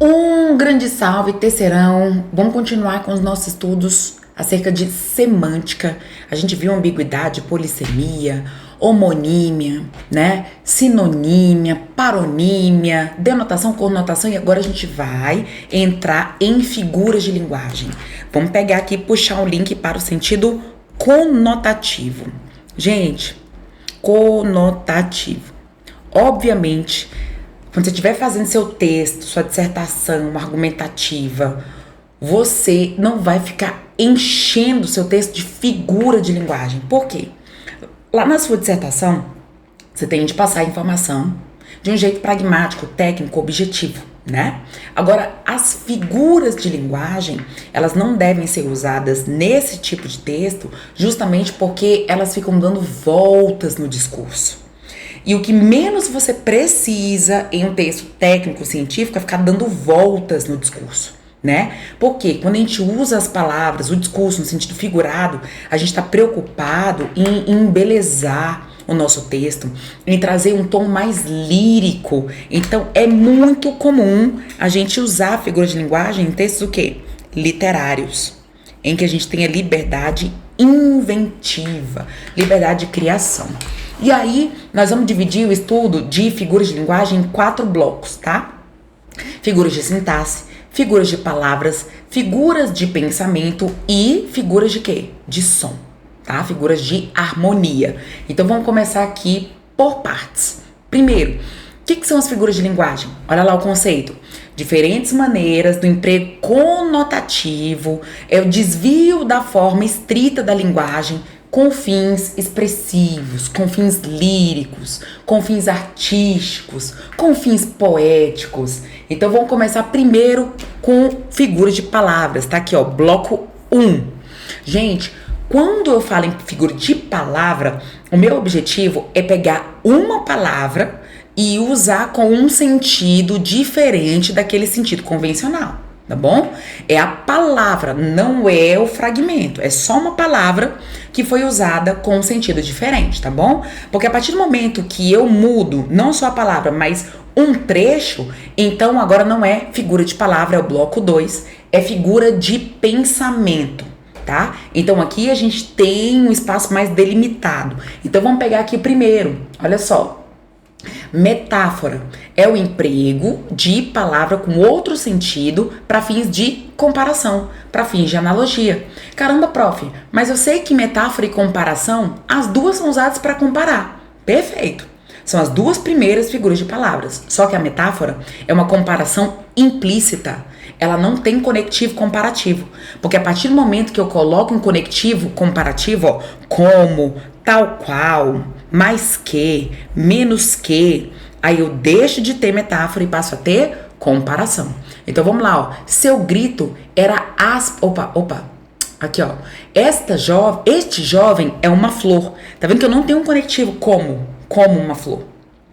Um grande salve, terceirão! Vamos continuar com os nossos estudos acerca de semântica. A gente viu ambiguidade, polissemia, homonímia, né? Sinonímia, paronímia, denotação, conotação e agora a gente vai entrar em figuras de linguagem. Vamos pegar aqui e puxar um link para o sentido conotativo. Gente, conotativo. Obviamente, quando você estiver fazendo seu texto, sua dissertação argumentativa, você não vai ficar enchendo seu texto de figura de linguagem. Por quê? Lá na sua dissertação, você tem de passar a informação de um jeito pragmático, técnico, objetivo, né? Agora, as figuras de linguagem, elas não devem ser usadas nesse tipo de texto justamente porque elas ficam dando voltas no discurso. E o que menos você precisa em um texto técnico, científico, é ficar dando voltas no discurso, né? Porque quando a gente usa as palavras, o discurso no sentido figurado, a gente está preocupado em embelezar o nosso texto, em trazer um tom mais lírico. Então, é muito comum a gente usar a figura de linguagem em textos o quê? Literários, em que a gente tenha liberdade inventiva, liberdade de criação. E aí, nós vamos dividir o estudo de figuras de linguagem em 4 blocos, tá? Figuras de sintaxe, figuras de palavras, figuras de pensamento e figuras de quê? De som, tá? Figuras de harmonia. Então, vamos começar aqui por partes. Primeiro, o que são as figuras de linguagem? Olha lá o conceito. Diferentes maneiras do emprego conotativo, é o desvio da forma estrita da linguagem com fins expressivos, com fins líricos, com fins artísticos, com fins poéticos. Então vamos começar primeiro com figuras de palavras, tá aqui ó, bloco 1. Gente, quando eu falo em figura de palavra, o meu objetivo é pegar uma palavra e usar com um sentido diferente daquele sentido convencional, tá bom? É a palavra, não é o fragmento, é só uma palavra que foi usada com um sentido diferente, tá bom? Porque a partir do momento que eu mudo não só a palavra, mas um trecho, então agora não é figura de palavra, é o bloco 2, é figura de pensamento, tá? Então aqui a gente tem um espaço mais delimitado. Então vamos pegar aqui o primeiro, olha só. Metáfora é o emprego de palavra com outro sentido para fins de comparação, para fins de analogia. Caramba, prof, mas eu sei que metáfora e comparação, as duas são usadas para comparar. Perfeito. São as duas primeiras figuras de palavras. Só que a metáfora é uma comparação implícita. Ela não tem conectivo comparativo. Porque a partir do momento que eu coloco um conectivo comparativo, ó, como, tal qual, mais que, menos que, aí eu deixo de ter metáfora e passo a ter comparação. Então vamos lá, ó. Seu grito era as... Opa. Aqui, ó. Este jovem é uma flor. Tá vendo que eu não tenho um conectivo como uma flor.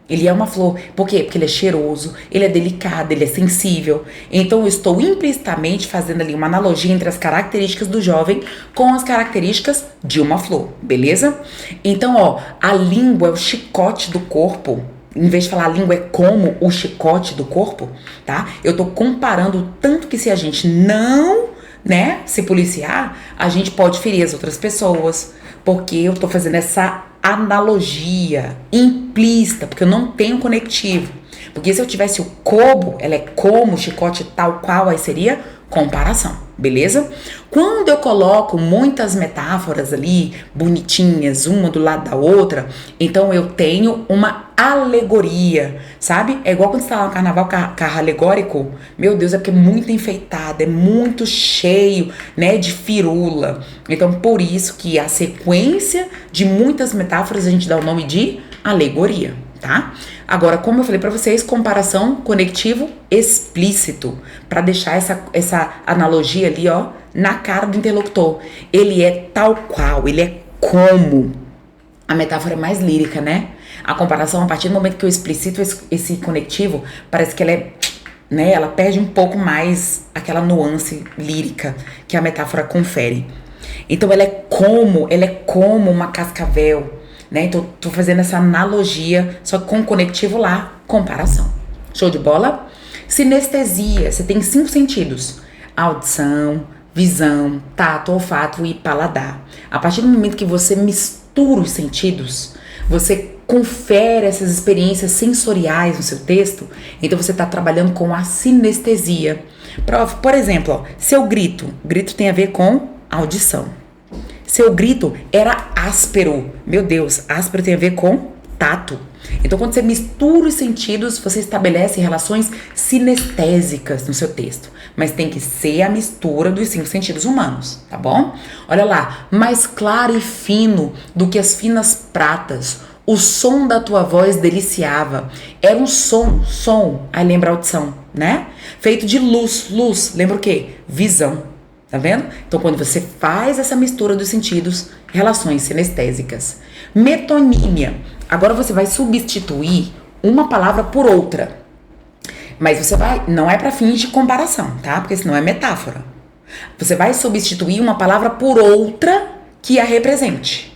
Ele é uma flor. Por quê? Porque ele é cheiroso, ele é delicado, ele é sensível. Então eu estou implicitamente fazendo ali uma analogia entre as características do jovem com as características de uma flor, beleza? Então, ó, a língua é o chicote do corpo. Em vez de falar a língua é como o chicote do corpo, tá? Eu tô comparando o tanto que se a gente não, né, se policiar, a gente pode ferir as outras pessoas. Porque eu tô fazendo essa analogia implícita, porque eu não tenho conectivo. Porque se eu tivesse o como, ela é como, chicote tal qual, aí seria comparação, beleza? Quando eu coloco muitas metáforas ali, bonitinhas, uma do lado da outra, então eu tenho uma alegoria, sabe? É igual quando você tá lá no carnaval, carro alegórico, meu Deus, é porque é muito enfeitado, é muito cheio, né, de firula. Então, por isso que a sequência de muitas metáforas a gente dá o nome de alegoria, tá? Agora, como eu falei pra vocês, comparação, conectivo explícito, pra deixar essa analogia ali, ó, na cara do interlocutor. Ele é tal qual, ele é como. A metáfora é mais lírica, né? A comparação, a partir do momento que eu explicito esse conectivo, parece que ela é, né, ela perde um pouco mais aquela nuance lírica que a metáfora confere. Então ela é como uma cascavel, né? Então tô fazendo essa analogia, só que com o conectivo lá, comparação. Show de bola? Sinestesia, você tem 5 sentidos: audição, visão, tato, olfato e paladar. A partir do momento que você mistura os sentidos, você confere essas experiências sensoriais no seu texto, então você está trabalhando com a sinestesia. Por exemplo, ó, seu grito tem a ver com audição. Seu grito era áspero. Meu Deus, áspero tem a ver com tato. Então, quando você mistura os sentidos, você estabelece relações sinestésicas no seu texto. Mas tem que ser a mistura dos 5 sentidos humanos, tá bom? Olha lá, mais claro e fino do que as finas pratas, o som da tua voz deliciava. Era um som, aí lembra a audição, né? Feito de luz, lembra o quê? Visão. Tá vendo? Então, quando você faz essa mistura dos sentidos, relações sinestésicas. Metonímia. Agora você vai substituir uma palavra por outra. Mas você vai, não é para fins de comparação, tá? Porque senão é metáfora. Você vai substituir uma palavra por outra que a represente.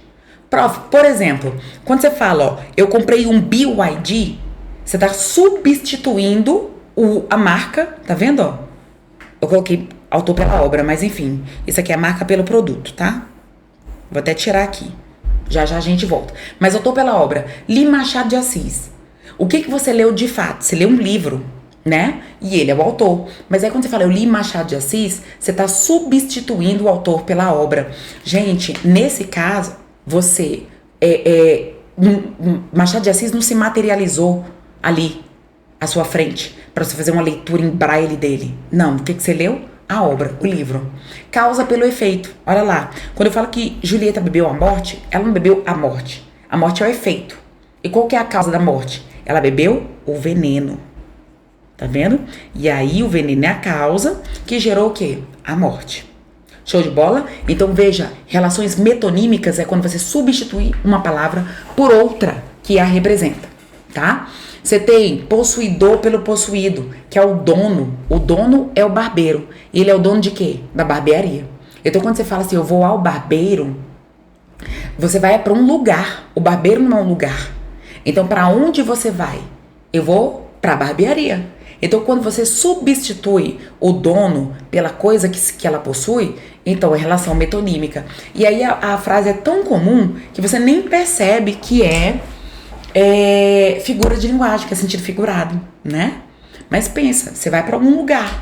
Por exemplo, quando você fala, ó, eu comprei um BYD, você tá substituindo a marca, tá vendo, ó? Eu coloquei autor pela obra, mas enfim, isso aqui é a marca pelo produto, tá? Vou até tirar aqui. Já a gente volta. Mas autor pela obra, li Machado de Assis. O que você leu de fato? Você leu um livro, né? E ele é o autor. Mas aí quando você fala eu li Machado de Assis, você tá substituindo o autor pela obra. Gente, nesse caso, você Machado de Assis não se materializou ali à sua frente para você fazer uma leitura em braille dele. Não, o que você leu? A obra, o livro. Causa pelo efeito. Olha lá, quando eu falo que Julieta bebeu a morte, ela não bebeu a morte. A morte é o efeito. E qual que é a causa da morte? Ela bebeu o veneno. Tá vendo? E aí o veneno é a causa que gerou o quê? A morte. Show de bola? Então veja, relações metonímicas é quando você substitui uma palavra por outra que a representa, tá? Você tem possuidor pelo possuído, que é o dono. O dono é o barbeiro. E ele é o dono de quê? Da barbearia. Então quando você fala assim, eu vou ao barbeiro, você vai para um lugar. O barbeiro não é um lugar. Então para onde você vai? Eu vou para a barbearia. Então, quando você substitui o dono pela coisa que ela possui, então é relação metonímica. E aí a frase é tão comum que você nem percebe que é figura de linguagem, que é sentido figurado, né? Mas pensa, você vai para algum lugar.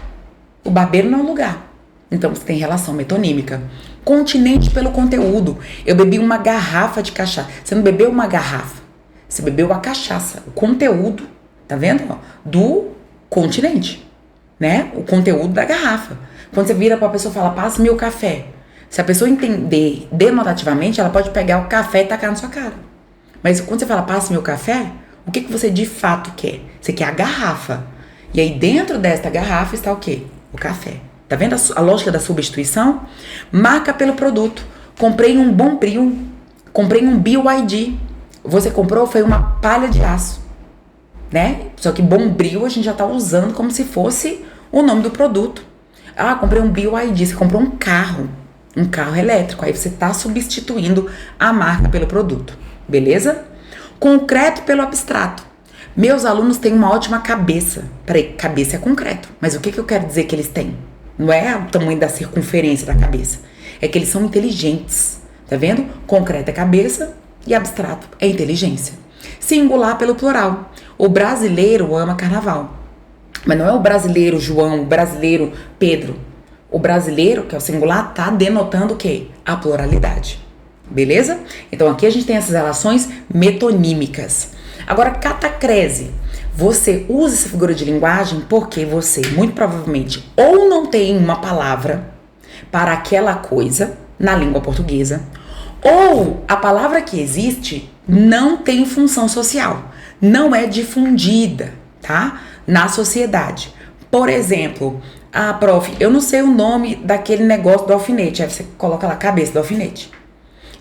O barbeiro não é um lugar. Então, você tem relação metonímica. Continente pelo conteúdo. Eu bebi uma garrafa de cachaça. Você não bebeu uma garrafa. Você bebeu a cachaça. O conteúdo, tá vendo? Ó, do continente, né? O conteúdo da garrafa. Quando você vira pra pessoa e fala, passe-me o café. Se a pessoa entender denotativamente, ela pode pegar o café e tacar na sua cara. Mas quando você fala, passe-me o café, o que você de fato quer? Você quer a garrafa. E aí dentro desta garrafa está o quê? O café. Tá vendo a lógica da substituição? Marca pelo produto. Comprei um Bombril. Comprei um BYD. Você comprou foi uma palha de aço. Né? Só que Bombril a gente já tá usando como se fosse o nome do produto. Ah, comprei um BYD, você comprou um carro elétrico, aí você tá substituindo a marca pelo produto, beleza? Concreto pelo abstrato. Meus alunos têm uma ótima cabeça. Peraí, cabeça é concreto, mas o que eu quero dizer que eles têm? Não é o tamanho da circunferência da cabeça, é que eles são inteligentes, tá vendo? Concreto é cabeça e abstrato é inteligência. Singular pelo plural. O brasileiro ama carnaval. Mas não é o brasileiro João, o brasileiro Pedro. O brasileiro, que é o singular, tá denotando o quê? A pluralidade. Beleza? Então aqui a gente tem essas relações metonímicas. Agora, catacrese. Você usa essa figura de linguagem porque você, muito provavelmente, ou não tem uma palavra para aquela coisa na língua portuguesa, ou a palavra que existe não tem função social, não é difundida, tá? Na sociedade. Por exemplo, prof, eu não sei o nome daquele negócio do alfinete, aí você coloca lá, cabeça do alfinete.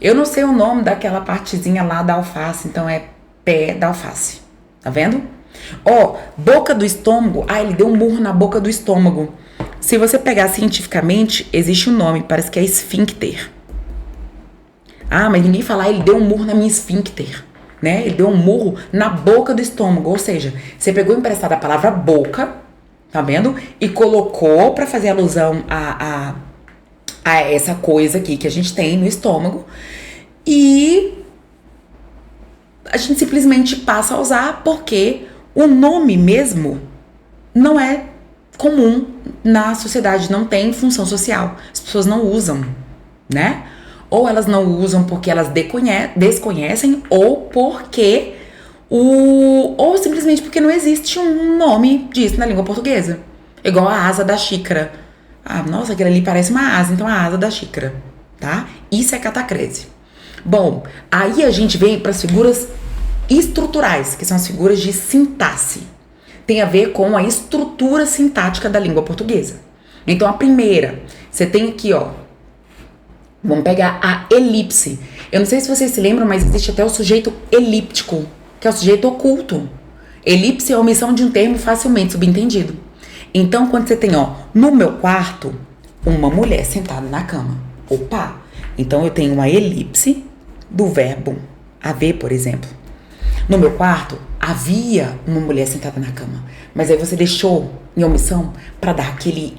Eu não sei o nome daquela partezinha lá da alface, então é pé da alface, tá vendo? Ó, boca do estômago, ele deu um murro na boca do estômago. Se você pegar cientificamente, existe um nome, parece que é esfíncter. Mas ninguém fala, ele deu um murro na minha esfíncter, né? Ele deu um murro na boca do estômago, ou seja, você pegou emprestada a palavra boca, tá vendo? E colocou pra fazer alusão a essa coisa aqui que a gente tem no estômago. E a gente simplesmente passa a usar porque o nome mesmo não é comum na sociedade, não tem função social. As pessoas não usam, né? Ou elas não usam porque elas desconhecem, ou porque ou simplesmente porque não existe um nome disso na língua portuguesa. Igual a asa da xícara. Ah, nossa, aquilo ali parece uma asa, então a asa da xícara, tá? Isso é catacrese. Bom, aí a gente vem para as figuras estruturais, que são as figuras de sintaxe. Tem a ver com a estrutura sintática da língua portuguesa. Então, a primeira, você tem aqui, ó, vamos pegar a elipse. Eu não sei se vocês se lembram, mas existe até o sujeito elíptico, que é o sujeito oculto. Elipse é a omissão de um termo facilmente subentendido. Então, quando você tem, ó, no meu quarto, uma mulher sentada na cama. Opa! Então, eu tenho uma elipse do verbo haver, por exemplo. No meu quarto, havia uma mulher sentada na cama. Mas aí você deixou em omissão para dar aquele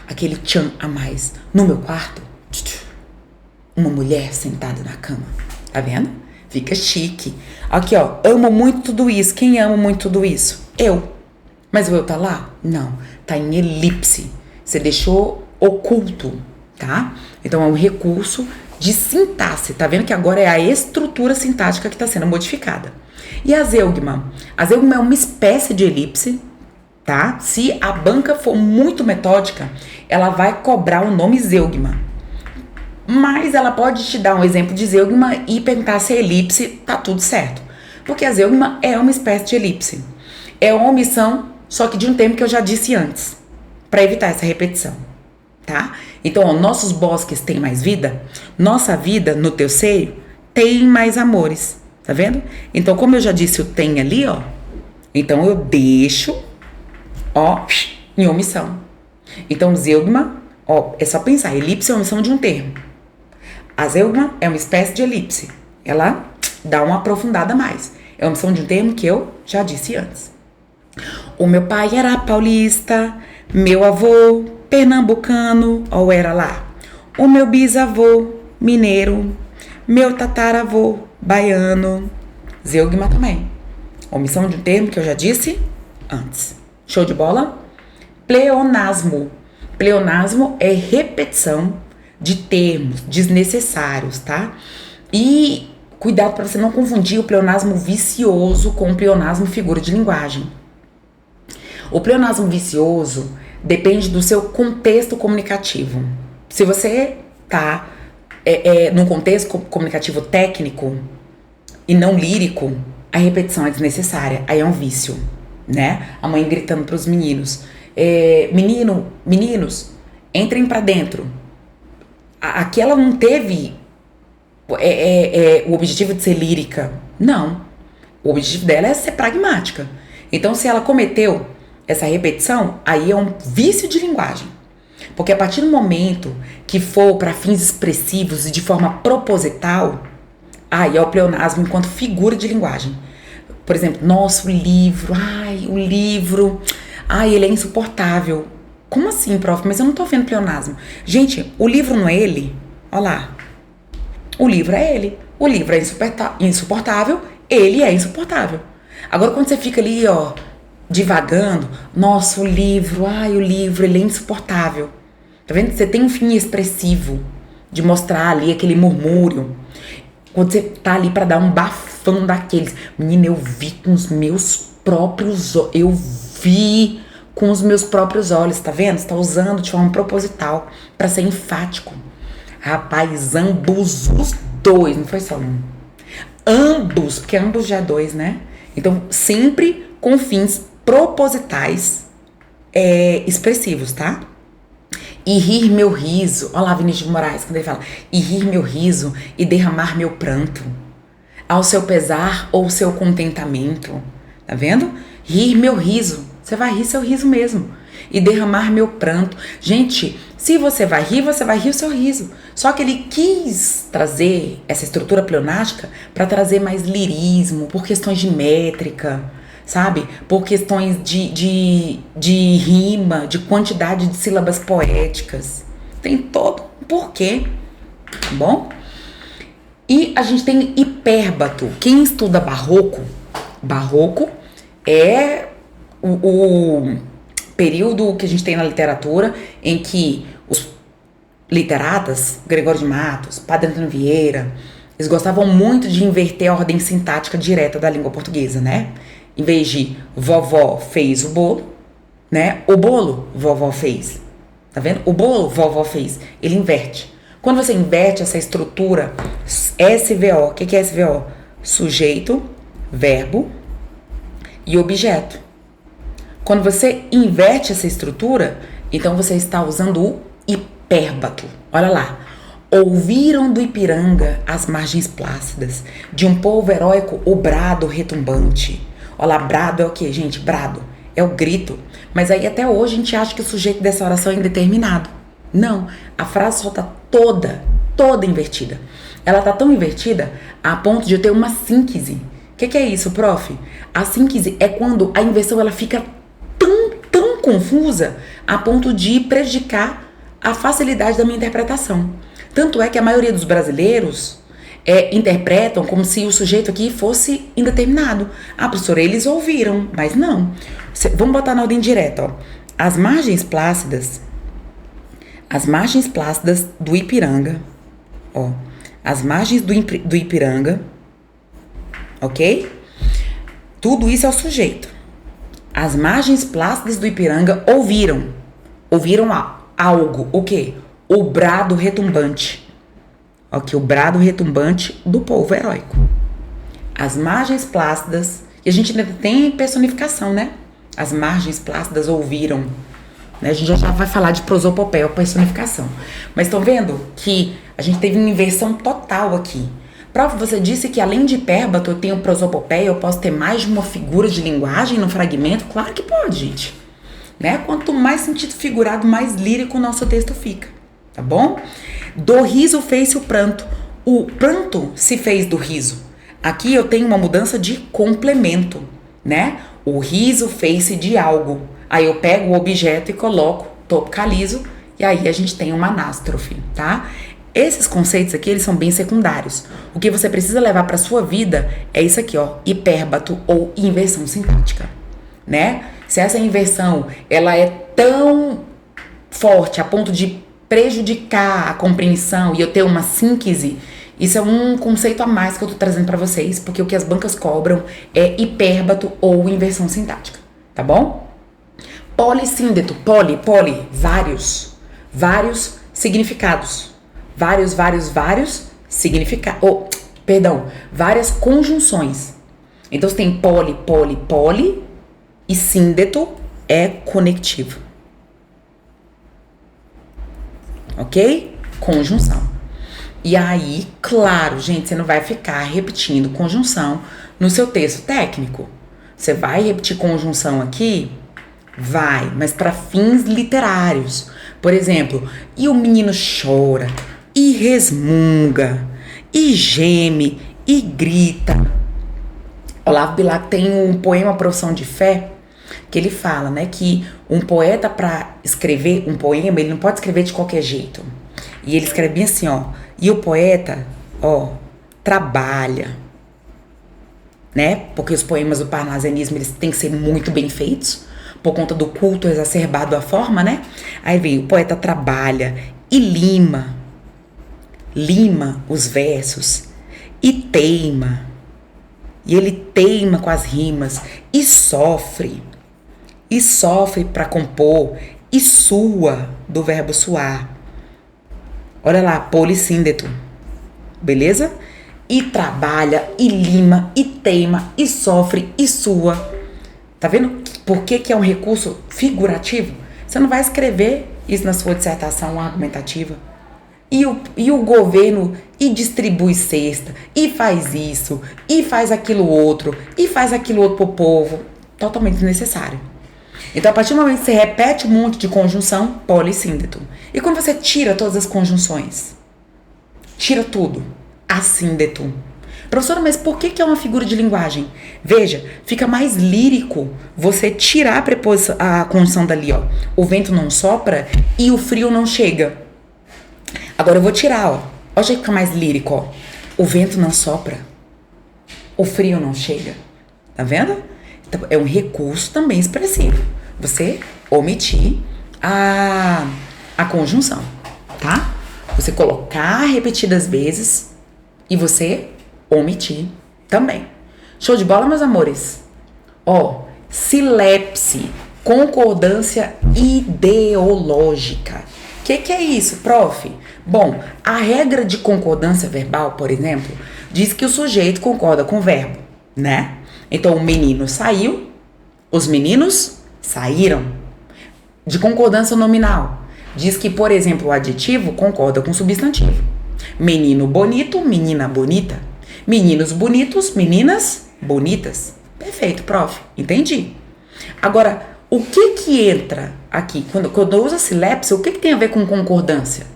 aquele tchan a mais. No meu quarto, uma mulher sentada na cama. Tá vendo? Fica chique. Aqui, ó, amo muito tudo isso. Quem ama muito tudo isso? Eu. Mas o eu tá lá? Não. Tá em elipse. Você deixou oculto, tá? Então é um recurso de sintaxe. Tá vendo que agora é a estrutura sintática que está sendo modificada. E a zeugma? A zeugma é uma espécie de elipse, tá? Se a banca for muito metódica, ela vai cobrar o nome zeugma. Mas ela pode te dar um exemplo de zeugma e perguntar se é elipse, tá tudo certo. Porque a zeugma é uma espécie de elipse. É uma omissão, só que de um termo que eu já disse antes, para evitar essa repetição, tá? Então, ó, nossos bosques têm mais vida, nossa vida no teu seio tem mais amores, tá vendo? Então, como eu já disse o tem ali, ó, então eu deixo, ó, em omissão. Então, zeugma, ó, é só pensar, elipse é a omissão de um termo. A zeugma é uma espécie de elipse. Ela dá uma aprofundada a mais. É uma omissão de um termo que eu já disse antes. O meu pai era paulista, meu avô pernambucano, ou era lá. O meu bisavô mineiro, meu tataravô baiano. Zeugma também. Omissão de um termo que eu já disse antes. Show de bola? Pleonasmo. Pleonasmo é repetição de termos desnecessários, tá? E cuidado para você não confundir o pleonasmo vicioso com o pleonasmo figura de linguagem. O pleonasmo vicioso depende do seu contexto comunicativo. Se você tá num contexto comunicativo técnico e não lírico, a repetição é desnecessária, aí é um vício, né? A mãe gritando pros meninos, meninos, entrem pra dentro. Aqui ela não teve o objetivo de ser lírica, não. O objetivo dela é ser pragmática. Então, se ela cometeu essa repetição, aí é um vício de linguagem. Porque a partir do momento que for para fins expressivos e de forma proposital, aí é o pleonasmo enquanto figura de linguagem. Por exemplo, nossa, o livro, ele é insuportável. Como assim, prof? Mas eu não tô vendo pleonasmo. Gente, o livro não é ele? Olha lá. O livro é ele. O livro é insuportável, ele é insuportável. Agora, quando você fica ali, ó, divagando, nossa, o livro, ele é insuportável. Tá vendo? Você tem um fim expressivo de mostrar ali aquele murmúrio. Quando você tá ali pra dar um bafão daqueles. Menina, eu vi com os meus próprios olhos, tá vendo? Você tá usando de forma proposital pra ser enfático. Rapaz, ambos os dois, não foi só um. Ambos, porque ambos já é dois, né? Então, sempre com fins propositais expressivos, tá? E rir meu riso. Olha lá, Vinícius de Moraes, quando ele fala e rir meu riso e derramar meu pranto. Ao seu pesar ou seu contentamento. Tá vendo? Rir meu riso. Você vai rir seu riso mesmo. E derramar meu pranto. Gente, se você vai rir o seu riso. Só que ele quis trazer essa estrutura pleonástica para trazer mais lirismo, por questões de métrica, sabe? Por questões de rima, de quantidade de sílabas poéticas. Tem todo um porquê, tá bom? E a gente tem hipérbato. Quem estuda barroco é o período que a gente tem na literatura em que os literatas, Gregório de Matos, Padre Antônio Vieira, eles gostavam muito de inverter a ordem sintática direta da língua portuguesa, né? Em vez de vovó fez o bolo, né? O bolo, vovó fez. Tá vendo? O bolo, vovó fez. Ele inverte. Quando você inverte essa estrutura, SVO, o que é SVO? Sujeito, verbo e objeto. Quando você inverte essa estrutura, então você está usando o hipérbato. Olha lá. Ouviram do Ipiranga as margens plácidas, de um povo heróico o brado retumbante. Olha lá, brado é o que, gente? Brado é o grito. Mas aí até hoje a gente acha que o sujeito dessa oração é indeterminado. Não, a frase só tá toda invertida. Ela tá tão invertida a ponto de eu ter uma síntese. O que é isso, prof? A síntese é quando a inversão ela fica tão confusa a ponto de prejudicar a facilidade da minha interpretação. Tanto é que a maioria dos brasileiros interpretam como se o sujeito aqui fosse indeterminado. Ah, professora, eles ouviram, mas não. Vamos botar na ordem direta, ó. As margens plácidas do Ipiranga, ó. As margens do Ipiranga, ok? Tudo isso é o sujeito. As margens plácidas do Ipiranga ouviram algo, o quê? O brado retumbante. Ok, o brado retumbante do povo heróico. As margens plácidas, e a gente ainda tem personificação, né? As margens plácidas ouviram, né? A gente já vai falar de prosopopeia, personificação. Mas estão vendo que a gente teve uma inversão total aqui. Prof, você disse que além de hipérbato eu tenho prosopopeia, eu posso ter mais de uma figura de linguagem no fragmento? Claro que pode, gente. Né? Quanto mais sentido figurado, mais lírico o nosso texto fica, tá bom? Do riso fez-se o pranto. O pranto se fez do riso. Aqui eu tenho uma mudança de complemento, né? O riso fez-se de algo. Aí eu pego o objeto e coloco, topicalizo, e aí a gente tem uma anástrofe, tá? Esses conceitos aqui, eles são bem secundários. O que você precisa levar para sua vida é isso aqui, ó, hipérbato ou inversão sintática, né? Se essa inversão, ela é tão forte a ponto de prejudicar a compreensão e eu ter uma síntese, isso é um conceito a mais que eu tô trazendo para vocês, porque o que as bancas cobram é hipérbato ou inversão sintática, tá bom? Polissíndeto, vários significados. Vários significados. Várias conjunções. Então você tem poli e síndeto é conectivo. Ok? Conjunção. E aí, claro, gente, você não vai ficar repetindo conjunção no seu texto técnico. Você vai repetir conjunção aqui? Vai, mas para fins literários. Por exemplo, e o menino chora, e resmunga, e geme, e grita. Olavo Bilac tem um poema Profissão de Fé, que ele fala, né, que um poeta, para escrever um poema, ele não pode escrever de qualquer jeito. E ele escreve bem assim, ó, e o poeta, ó, trabalha, né, porque os poemas do parnasianismo, eles têm que ser muito bem feitos, por conta do culto exacerbado à forma, né? Aí vem, o poeta trabalha e lima os versos e teima. E ele teima com as rimas e sofre para compor e sua, do verbo suar. Olha lá, polissíndeto, beleza? E trabalha, e lima, e teima, e sofre, e sua. Tá vendo por que é um recurso figurativo? Você não vai escrever isso na sua dissertação argumentativa. E o governo distribui cesta, e faz isso, e faz aquilo outro pro povo. Totalmente desnecessário. Então, a partir do momento que você repete um monte de conjunção, polissíndeto. E quando você tira todas as conjunções? Tira tudo. Assíndeto. Professora, mas por que é uma figura de linguagem? Veja, fica mais lírico você tirar a condição dali, ó. O vento não sopra e o frio não chega. Agora eu vou tirar, ó. Olha que fica mais lírico, ó. O vento não sopra, o frio não chega. Tá vendo? Então, é um recurso também expressivo. Você omitir a conjunção, tá? Você colocar repetidas vezes e você omitir também. Show de bola, meus amores? Ó, silepse, concordância ideológica. O que é isso, prof? Bom, a regra de concordância verbal, por exemplo, diz que o sujeito concorda com o verbo, né? Então, o menino saiu, os meninos saíram. De concordância nominal, diz que, por exemplo, o adjetivo concorda com o substantivo. Menino bonito, menina bonita. Meninos bonitos, meninas bonitas. Perfeito, prof. Entendi. Agora, o que entra aqui? Quando eu uso a silepse, o que tem a ver com concordância?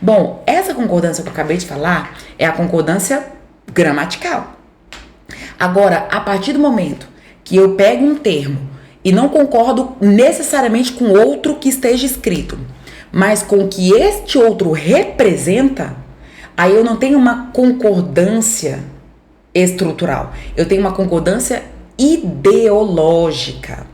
Bom, essa concordância que eu acabei de falar é a concordância gramatical. Agora, a partir do momento que eu pego um termo e não concordo necessariamente com outro que esteja escrito, mas com o que este outro representa, aí eu não tenho uma concordância estrutural, eu tenho uma concordância ideológica.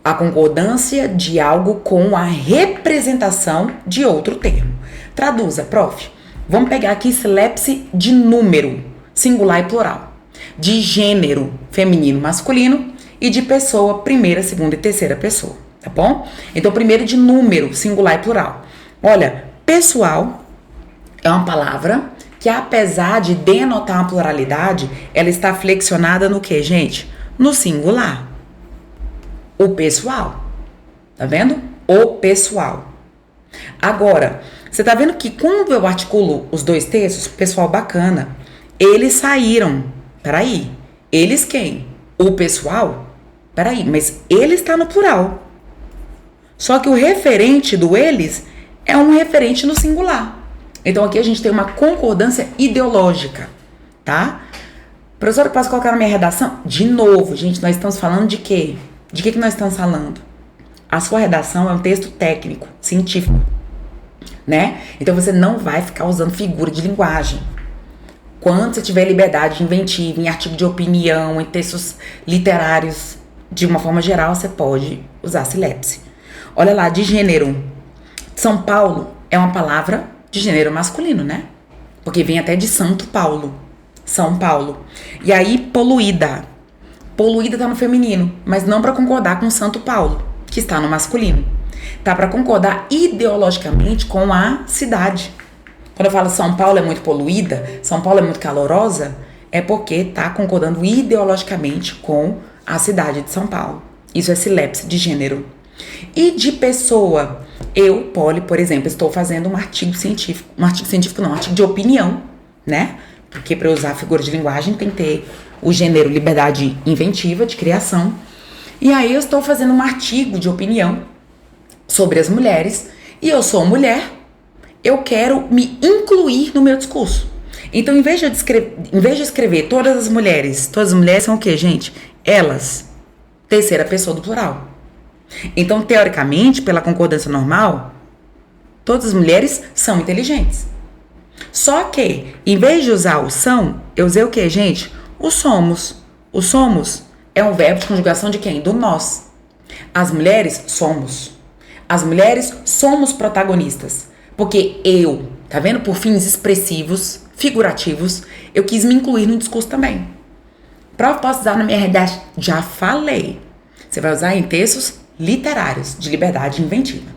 A concordância de algo com a representação de outro termo. Traduza, prof. Vamos pegar aqui silepse de número, singular e plural. De gênero, feminino, masculino. E de pessoa, primeira, segunda e terceira pessoa, tá bom? Então, primeiro de número, singular e plural. Olha, pessoal é uma palavra que, apesar de denotar uma pluralidade, ela está flexionada no quê, gente? No singular. O pessoal. Tá vendo? O pessoal. Agora, você tá vendo que quando eu articulo os dois textos, pessoal bacana, eles saíram. Peraí, eles quem? O pessoal? Peraí, mas ele está no plural. Só que o referente do eles é um referente no singular. Então aqui a gente tem uma concordância ideológica, tá? Professora, posso colocar na minha redação? De novo, gente, nós estamos falando de quê? De que nós estamos falando? A sua redação é um texto técnico, científico, né? Então você não vai ficar usando figura de linguagem. Quando você tiver liberdade inventiva, em artigo de opinião, em textos literários, de uma forma geral, você pode usar silepse. Olha lá, de gênero. São Paulo é uma palavra de gênero masculino, né? Porque vem até de Santo Paulo. São Paulo. E aí, poluída. Poluída tá no feminino, mas não para concordar com Santo Paulo, que está no masculino. Tá para concordar ideologicamente com a cidade. Quando eu falo São Paulo é muito poluída, São Paulo é muito calorosa, é porque tá concordando ideologicamente com a cidade de São Paulo. Isso é silepse de gênero. E de pessoa, eu, Polly, por exemplo, estou fazendo um artigo científico de opinião, né? Porque para usar a figura de linguagem tem que ter o gênero liberdade inventiva de criação. E aí eu estou fazendo um artigo de opinião sobre as mulheres e eu sou mulher, eu quero me incluir no meu discurso. Então, em vez de escrever todas as mulheres são o quê, gente? Elas, terceira pessoa do plural. Então, teoricamente, pela concordância normal, todas as mulheres são inteligentes. Só que, em vez de usar o são, eu usei o quê, gente? O somos. O somos é um verbo de conjugação de quem? Do nós. As mulheres somos. As mulheres somos protagonistas. Porque eu, tá vendo? Por fins expressivos, figurativos, eu quis me incluir no discurso também. Prof, posso usar na minha redação? Já falei. Você vai usar em textos literários, de liberdade inventiva.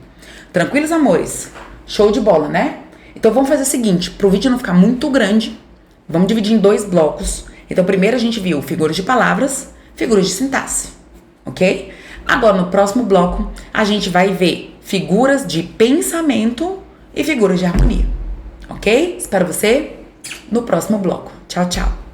Tranquilos, amores? Show de bola, né? Então vamos fazer o seguinte, pro vídeo não ficar muito grande, vamos dividir em 2 blocos. Então primeiro a gente viu figuras de palavras, figuras de sintaxe, ok? Agora no próximo bloco a gente vai ver figuras de pensamento e figuras de harmonia, ok? Espero você no próximo bloco. Tchau, tchau!